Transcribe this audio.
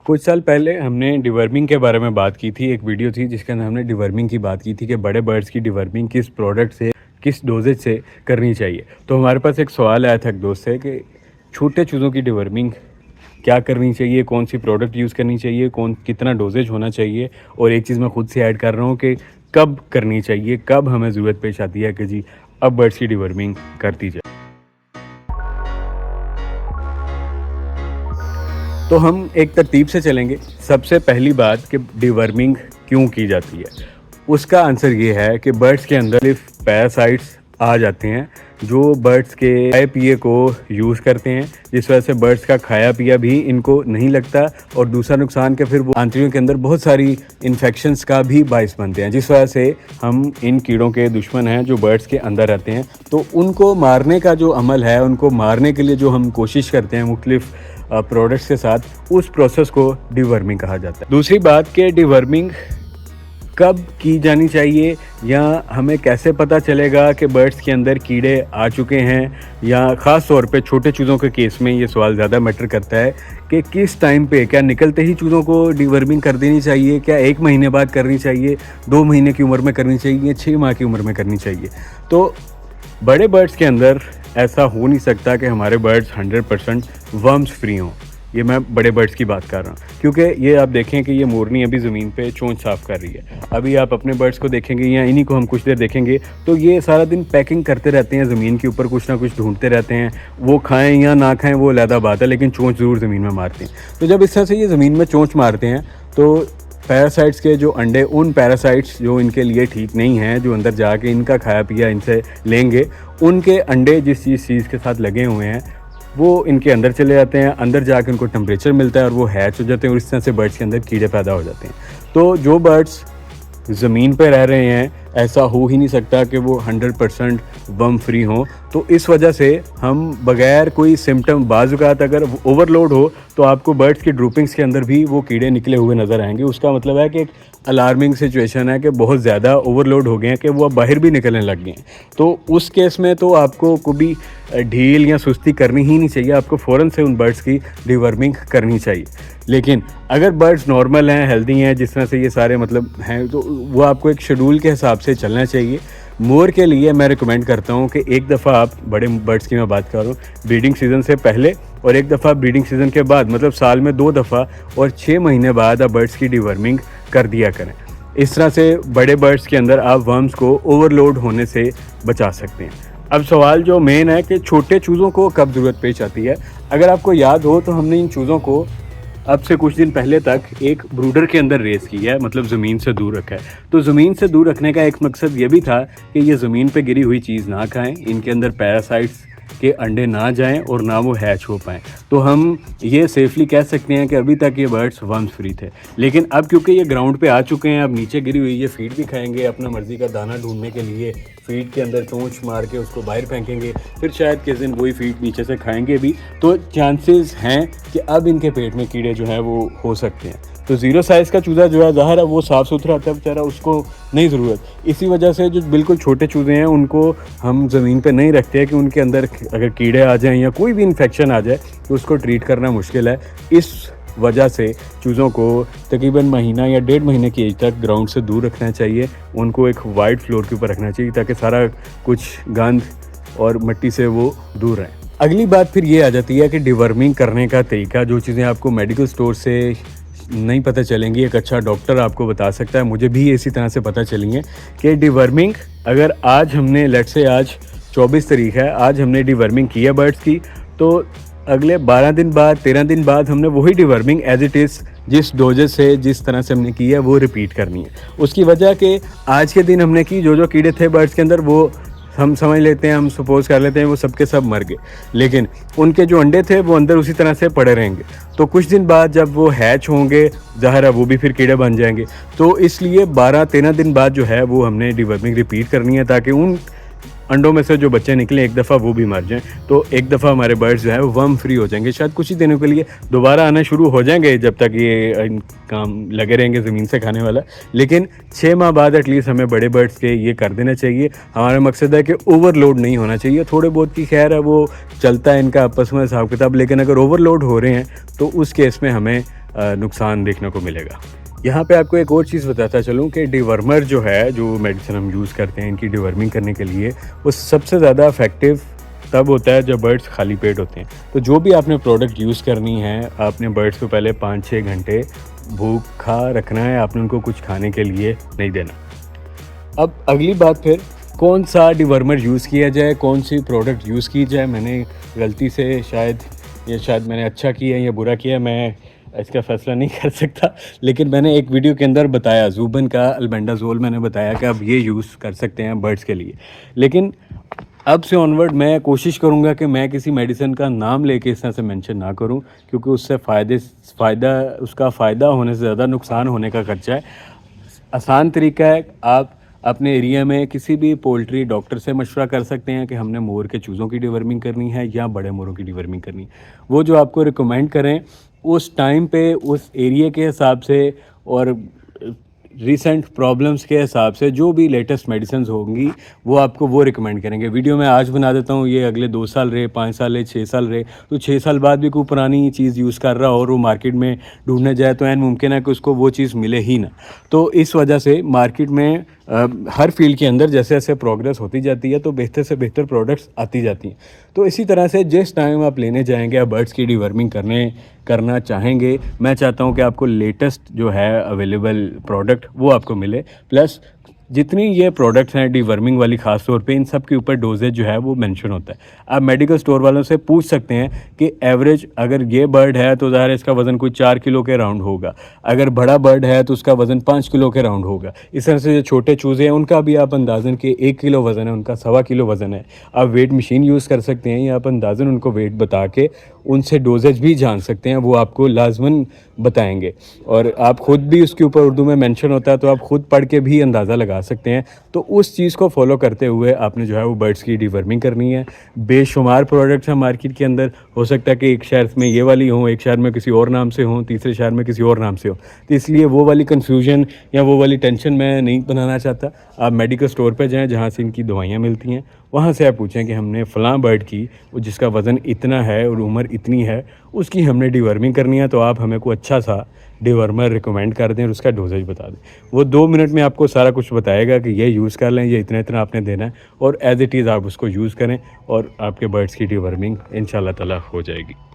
कुछ साल पहले हमने डिवर्मिंग के बारे में बात की थी। एक वीडियो थी जिसके अंदर हमने डिवर्मिंग की बात की थी कि बड़े बर्ड्स की डिवर्मिंग किस प्रोडक्ट से, किस डोजेज से करनी चाहिए। तो हमारे पास एक सवाल आया था एक दोस्त से कि छोटे चूज़ों की डिवर्मिंग क्या करनी चाहिए, कौन सी प्रोडक्ट यूज़ करनी चाहिए, कितना डोजेज होना चाहिए। और एक चीज़ मैं खुद से ऐड कर रहा हूँ कि कब करनी चाहिए, कब हमें ज़रूरत पेश आती है कि जी अब बर्ड्स की डिवर्मिंग करती जाए। तो हम एक तरतीब से चलेंगे। सबसे पहली बात कि डिवर्मिंग क्यों की जाती है, उसका आंसर ये है कि बर्ड्स के अंदर सिर्फ पैरासाइट्स आ जाते हैं जो बर्ड्स के खाए पिए को यूज़ करते हैं, जिस वजह से बर्ड्स का खाया पिया भी इनको नहीं लगता। और दूसरा नुकसान कि फिर वो आंतड़ियों के अंदर बहुत सारी इन्फेक्शंस का भी बाइस बनते हैं, जिस वजह से हम इन कीड़ों के दुश्मन हैं जो बर्ड्स के अंदर रहते हैं। तो उनको मारने का जो अमल है, उनको मारने के लिए जो हम कोशिश करते हैं मुख्तलिफ प्रोडक्ट्स के साथ, उस प्रोसेस को डिवर्मिंग कहा जाता है। दूसरी बात कि डिवर्मिंग कब की जानी चाहिए या हमें कैसे पता चलेगा कि बर्ड्स के अंदर कीड़े आ चुके हैं, या ख़ास तौर पे छोटे चूज़ों के केस में ये सवाल ज़्यादा मैटर करता है कि किस टाइम पे, क्या निकलते ही चूज़ों को डिवर्मिंग कर देनी चाहिए, क्या 1 महीने बाद करनी चाहिए, 2 महीने की उम्र में करनी चाहिए, 6 माह की उम्र में करनी चाहिए। तो बड़े बर्ड्स के अंदर ऐसा हो नहीं सकता कि हमारे बर्ड्स 100% वर्म्स फ्री हों। ये मैं बड़े बर्ड्स की बात कर रहा हूँ, क्योंकि ये आप देखें कि ये मोरनी अभी ज़मीन पे चोंच साफ़ कर रही है। अभी आप अपने बर्ड्स को देखेंगे या इन्हीं को हम कुछ देर देखेंगे तो ये सारा दिन पैकिंग करते रहते हैं, ज़मीन के ऊपर कुछ ना कुछ ढूंढते रहते हैं। वो खाएं या ना खाएं वो अलग बात है, लेकिन चोंच ज़रूर ज़मीन में मारते हैं। तो जब इस तरह से ये ज़मीन में चोंच मारते हैं तो पैरासाइट्स के जो अंडे, उन पैरासाइट्स जो इनके लिए ठीक नहीं हैं, जो अंदर जाके इनका खाया पिया इनसे लेंगे, उनके अंडे जिस चीज़ के साथ लगे हुए हैं वो इनके अंदर चले जाते हैं। अंदर जाके उनको टेम्परेचर मिलता है और वो हैच हो जाते हैं और इस तरह से बर्ड्स के अंदर कीड़े पैदा हो जाते हैं। तो जो बर्ड्स ज़मीन पे रह रहे हैं, ऐसा हो ही नहीं सकता कि वो 100% वर्म फ्री हों। तो इस वजह से हम बग़ैर कोई सिम्टम, बाज़ औक़ात अगर ओवरलोड हो तो आपको बर्ड्स की ड्रूपिंग्स के अंदर भी वो कीड़े निकले हुए नज़र आएंगे। उसका मतलब है कि एक अलार्मिंग सिचुएशन है कि बहुत ज़्यादा ओवरलोड हो गए हैं कि वो अब बाहर भी निकलने लग गए हैं। तो उस केस में तो आपको कभी ढील या सुस्ती करनी ही नहीं चाहिए, आपको फ़ौरन से उन बर्ड्स की डिवर्मिंग करनी चाहिए। लेकिन अगर बर्ड्स नॉर्मल हैं, हेल्दी हैं, जिस तरह से ये सारे मतलब हैं, तो वो आपको एक शेड्यूल के हिसाब से चलना चाहिए। मोर के लिए मैं रिकमेंड करता हूँ कि एक दफ़ा आप, बड़े बर्ड्स की मैं बात कर रहा हूँ, ब्रीडिंग सीज़न से पहले और एक दफ़ा ब्रीडिंग सीज़न के बाद, मतलब साल में 2 दफ़ा और 6 महीने बाद आप बर्ड्स की डिवर्मिंग कर दिया करें। इस तरह से बड़े बर्ड्स के अंदर आप वर्म्स को ओवरलोड होने से बचा सकते हैं। अब सवाल जो मेन है कि छोटे चूज़ों को कब ज़रूरत पेश आती है। अगर आपको याद हो तो हमने इन चूज़ों को अब से कुछ दिन पहले तक एक ब्रूडर के अंदर रेस की है, मतलब ज़मीन से दूर रखा है। तो ज़मीन से दूर रखने का एक मकसद ये भी था कि ये ज़मीन पे गिरी हुई चीज़ ना खाएं, इनके अंदर पैरासाइट्स के अंडे ना जाएं और ना वो हैच हो पाएँ। तो हम ये सेफली कह सकते हैं कि अभी तक ये बर्ड्स वर्म्स फ्री थे। लेकिन अब क्योंकि ये ग्राउंड पे आ चुके हैं, अब नीचे गिरी हुई ये फीड भी खाएंगे, अपना मर्ज़ी का दाना ढूंढने के लिए फीड के अंदर चोंच मार के उसको बाहर फेंकेंगे, फिर शायद किस दिन वही फीड नीचे से खाएंगे भी। तो चांसेस हैं कि अब इनके पेट में कीड़े जो हैं वो हो सकते हैं। तो ज़ीरो साइज़ का चूज़ा जो है, ज़ाहिर है वो साफ़ सुथरा होता है बेचारा, उसको नहीं ज़रूरत। इसी वजह से जो बिल्कुल छोटे चूज़े हैं उनको हम ज़मीन पे नहीं रखते हैं कि उनके अंदर अगर कीड़े आ जाएं या कोई भी इन्फेक्शन आ जाए तो उसको ट्रीट करना मुश्किल है। इस वजह से चूज़ों को तकरीबन महीना या 1.5 महीने की एज तक ग्राउंड से दूर रखना चाहिए। उनको एक वाइड फ्लोर के ऊपर रखना चाहिए ताकि सारा कुछ गंद और मिट्टी से वो दूर रहें। अगली बात फिर ये आ जाती है कि डिवर्मिंग करने का तरीका, जो चीज़ें आपको मेडिकल स्टोर से नहीं पता चलेंगी, एक अच्छा डॉक्टर आपको बता सकता है। मुझे भी इसी तरह से पता चली है कि डिवर्मिंग अगर आज हमने, लेट्स से आज 24 तारीख है, आज हमने डिवर्मिंग की है बर्ड्स की, तो अगले 12 दिन बाद, 13 दिन बाद हमने वही डिवर्मिंग एज इट इज़ जिस डोजेस से, जिस तरह से हमने की है वो रिपीट करनी है। उसकी वजह कि आज के दिन हमने की, जो कीड़े थे बर्ड्स के अंदर वो हम समझ लेते हैं, हम सपोज कर लेते हैं वो सब के सब मर गए, लेकिन उनके जो अंडे थे वो अंदर उसी तरह से पड़े रहेंगे। तो कुछ दिन बाद जब वो हैच होंगे, ज़ाहिर है वो भी फिर कीड़े बन जाएंगे। तो इसलिए 12-13 दिन बाद जो है वो हमने डिवर्मिंग रिपीट करनी है, ताकि उन अंडों में से जो बच्चे निकले एक दफ़ा वो भी मर जाएं। तो एक दफ़ा हमारे बर्ड्स जो है वो वर्म फ्री हो जाएंगे। शायद कुछ ही दिनों के लिए दोबारा आना शुरू हो जाएंगे जब तक ये काम लगे रहेंगे ज़मीन से खाने वाला, लेकिन 6 माह बाद एटलीस्ट हमें बड़े बर्ड्स के ये कर देना चाहिए। हमारा मकसद है कि ओवरलोड नहीं होना चाहिए। थोड़े बहुत की खैर है वो चलता है इनका आपस में हिसाब किताब, लेकिन अगर ओवरलोड हो रहे हैं तो उस केस में हमें नुकसान देखने को मिलेगा। यहाँ पे आपको एक और चीज़ बताता चलूँ कि डिवर्मर जो है, जो मेडिसिन हम यूज़ करते हैं इनकी डिवर्मिंग करने के लिए, वो सबसे ज़्यादा इफ़ेक्टिव तब होता है जब बर्ड्स खाली पेट होते हैं। तो जो भी आपने प्रोडक्ट यूज़ करनी है, आपने बर्ड्स को पहले 5-6 घंटे भूखा रखना है, आपने उनको कुछ खाने के लिए नहीं देना। अब अगली बात फिर कौन सा डिवर्मर यूज़ किया जाए, कौन सी प्रोडक्ट यूज़ की जाए। मैंने गलती से शायद मैंने अच्छा किया या बुरा किया, मैं इसका फ़ैसला नहीं कर सकता। लेकिन मैंने एक वीडियो के अंदर बताया, ज़ूबन का अल्बेंडाज़ोल मैंने बताया कि आप ये यूज़ कर सकते हैं बर्ड्स के लिए। लेकिन अब से ऑनवर्ड मैं कोशिश करूँगा कि मैं किसी मेडिसिन का नाम लेके इस तरह से मेंशन ना करूँ, क्योंकि उससे उसका फ़ायदा होने से ज़्यादा नुकसान होने का खर्चा है। आसान तरीका है, आप अपने एरिया में किसी भी पोल्ट्री डॉक्टर से मशवरा कर सकते हैं कि हमने मोर के चूज़ों की डिवर्मिंग करनी है या बड़े मोरों की डिवर्मिंग करनी है। वो जो आपको रिकमेंड करें उस टाइम पे, उस एरिया के हिसाब से और रीसेंट प्रॉब्लम्स के हिसाब से जो भी लेटेस्ट मेडिसिन्स होंगी वो आपको वो रिकमेंड करेंगे। वीडियो मैं आज बना देता हूँ, ये अगले 2 साल रहे, 5 साल रहे, 6 साल रहे, तो 6 साल बाद भी कोई पुरानी चीज़ यूज़ कर रहा हो और वो मार्केट में ढूंढने जाए तो ऐन मुमकिन है कि उसको वो चीज़ मिले ही ना। तो इस वजह से मार्केट में हर फील्ड के अंदर जैसे जैसे प्रोग्रेस होती जाती है तो बेहतर से बेहतर प्रोडक्ट्स आती जाती हैं। तो इसी तरह से जिस टाइम आप लेने जाएंगे, आप बर्ड्स की डिवर्मिंग करना चाहेंगे, मैं चाहता हूं कि आपको लेटेस्ट जो है अवेलेबल प्रोडक्ट वो आपको मिले। प्लस जितनी ये प्रोडक्ट्स हैं डिवर्मिंग वाली, ख़ास तौर पे इन सब के ऊपर डोजेज जो है वो मेंशन होता है। आप मेडिकल स्टोर वालों से पूछ सकते हैं कि एवरेज अगर ये बर्ड है तो ज़ाहिर है इसका वज़न कोई 4 किलो के राउंड होगा, अगर बड़ा बर्ड है तो उसका वज़न 5 किलो के राउंड होगा। इस तरह से जो छोटे चूज़े हैं उनका भी आप अंदाज़न के 1 किलो वज़न है, उनका 1.25 किलो वज़न है। आप वेट मशीन यूज़ कर सकते हैं या आप अंदाज़न उनको वेट बता के उनसे डोजेज भी जान सकते हैं, वो आपको लाजमन बताएंगे। और आप ख़ुद भी उसके ऊपर उर्दू में मेंशन होता है तो आप ख़ुद पढ़ के भी अंदाज़ा लगा सकते हैं। तो उस चीज़ को फॉलो करते हुए आपने जो है वो बर्ड्स की डिवर्मिंग करनी है। बेशुमार प्रोडक्ट्स हैं मार्केट के अंदर, हो सकता है कि एक शहर में ये वाली हों, एक शहर में किसी और नाम से हों, तीसरे शहर में किसी और नाम से हो, तो इसलिए वो वाली कन्फ्यूजन या वो वाली टेंशन मैं नहीं बनाना चाहता। आप मेडिकल स्टोर पर जाएँ जहाँ से इनकी दवाइयाँ मिलती हैं, वहाँ से आप पूछें कि हमने फ़लाँ बर्ड की, जिसका वज़न इतना है और उम्र इतनी है, उसकी हमने डिवर्मिंग करनी है, तो आप हमें कोई अच्छा सा डिवर्मर रिकमेंड कर दें और उसका डोजेज बता दें। वो 2 मिनट में आपको सारा कुछ बताएगा कि ये यूज़ कर लें, ये इतना आपने देना है, और एज़ इट इज़ आप उसको यूज़ करें और आपके बर्ड्स की डिवर्मिंग इंशाल्लाह ताला हो जाएगी।